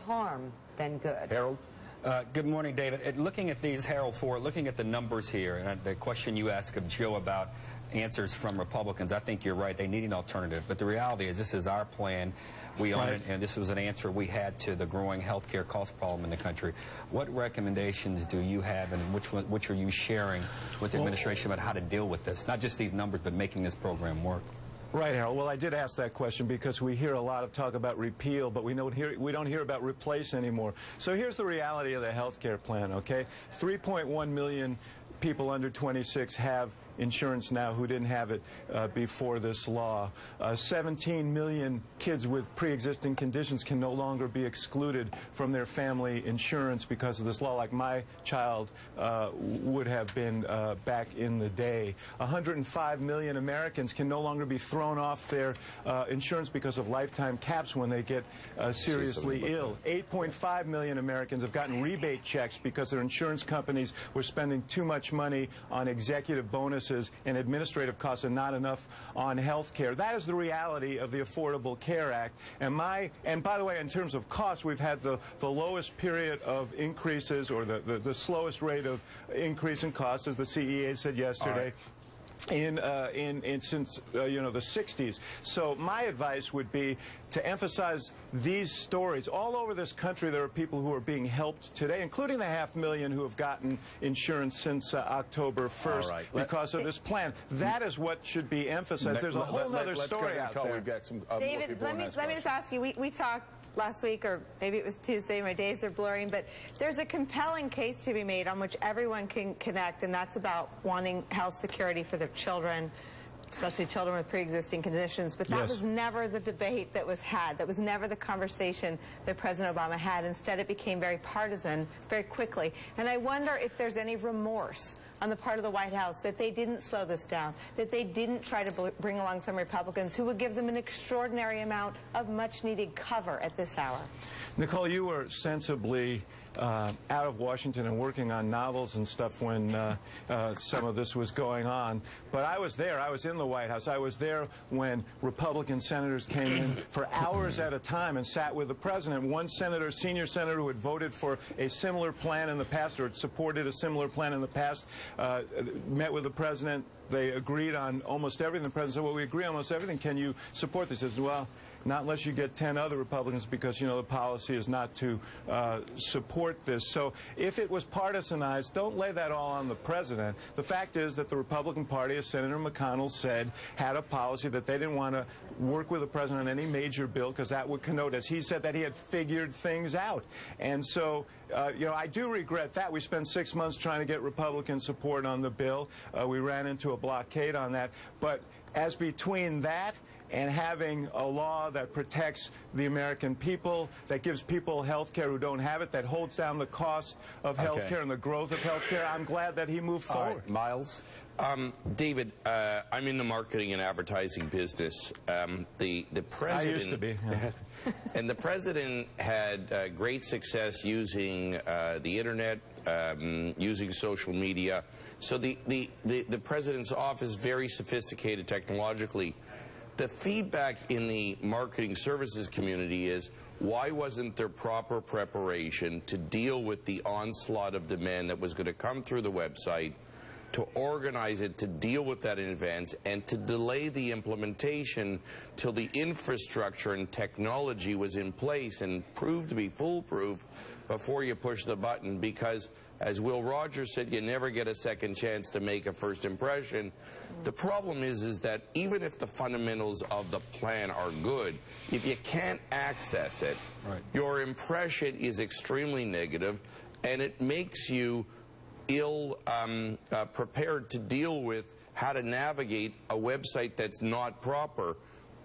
harm than good. Harold? Good morning, David. Looking at these, Harold Ford, looking at the numbers here, and the question you asked of Joe about answers from Republicans, I think you're right. They need an alternative. But the reality is this is our plan. We own it, and this was an answer we had to the growing health care cost problem in the country. What recommendations do you have, and which are you sharing with the administration about how to deal with this? Not just these numbers, but making this program work. Right, Harold. Well, I did ask that question because we hear a lot of talk about repeal, but we don't hear about replace anymore. So here's the reality of the health care plan, okay? 3.1 million people under 26 have insurance now who didn't have it before this law. 17 million kids with pre-existing conditions can no longer be excluded from their family insurance because of this law, like my child would have been back in the day. 105 million Americans can no longer be thrown off their insurance because of lifetime caps when they get seriously ill. 8.5 million Americans have gotten rebate checks because their insurance companies were spending too much money on executive bonuses and administrative costs and not enough on health care. That is the reality of the Affordable Care Act. And by the way, in terms of costs, we've had the lowest period of increases, or the slowest rate of increase in costs, as the CEA said yesterday. Since the 60s. So my advice would be to emphasize these stories. All over this country there are people who are being helped today, including the 500,000 who have gotten insurance since October 1st because of this plan. That is what should be emphasized. There's a whole other story out there. We've got some David, let me just ask you, we talked last week, or maybe it was Tuesday, my days are blurring, but there's a compelling case to be made on which everyone can connect, and that's about wanting health security for their children, especially children with pre-existing conditions. But that was never the debate that was had. That was never the conversation that President Obama had. Instead, it became very partisan very quickly. And I wonder if there's any remorse on the part of the White House that they didn't slow this down, that they didn't try to bring along some Republicans who would give them an extraordinary amount of much-needed cover at this hour. Nicole, you were sensibly out of Washington and working on novels and stuff when some of this was going on. But I was there. I was in the White House. I was there when Republican senators came in for hours at a time and sat with the president. One senator, senior senator who had voted for a similar plan in the past, or had supported a similar plan in the past, met with the president. They agreed on almost everything. The president said, well, we agree on almost everything. Can you support this? He says, well, not unless you get 10 other Republicans, because, the policy is not to support this. So if it was partisanized, don't lay that all on the president. The fact is that the Republican Party, as Senator McConnell said, had a policy that they didn't want to work with the president on any major bill, because that would connote, as he said, that he had figured things out. And so, I do regret that. We spent 6 months trying to get Republican support on the bill. We ran into a blockade on that. But as between that and having a law that protects the American people, that gives people health care who don't have it, that holds down the cost of health care and the growth of health care, I'm glad that he moved forward. Miles? David, I'm in the marketing and advertising business. The president... I used to be. Yeah. And the president had great success using the internet, using social media. So the president's office is very sophisticated technologically. The feedback in the marketing services community is, why wasn't there proper preparation to deal with the onslaught of demand that was going to come through the website, to organize it, to deal with that in advance, and to delay the implementation till the infrastructure and technology was in place and proved to be foolproof before you push the button? Because, as Will Rogers said, you never get a second chance to make a first impression. The problem is that even if the fundamentals of the plan are good, if you can't access it, your impression is extremely negative, and it makes you ill prepared to deal with how to navigate a website that's not proper.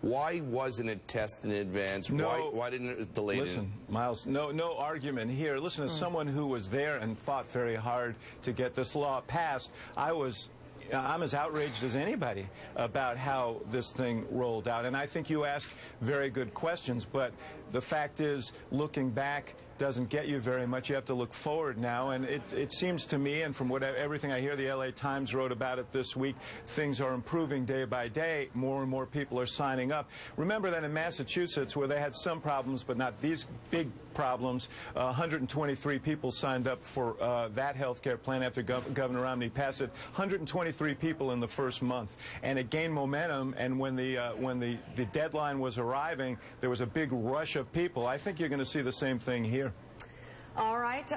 Why wasn't it tested in advance? Why didn't it delay it? Listen, Miles, no argument here. Listen, as someone who was there and fought very hard to get this law passed, I'm as outraged as anybody about how this thing rolled out. And I think you ask very good questions, but the fact is, looking back doesn't get you very much. You have to look forward now, and it seems to me, and from everything I hear, the LA Times wrote about it this week, things are improving day by day. More and more people are signing up. Remember that in Massachusetts, where they had some problems but not these big problems, 123 people signed up for that health care plan after Governor Romney passed it. 123 people in the first month, and it gained momentum. And when the deadline was arriving, there was a big rush of people. I think you're going to see the same thing here. All right.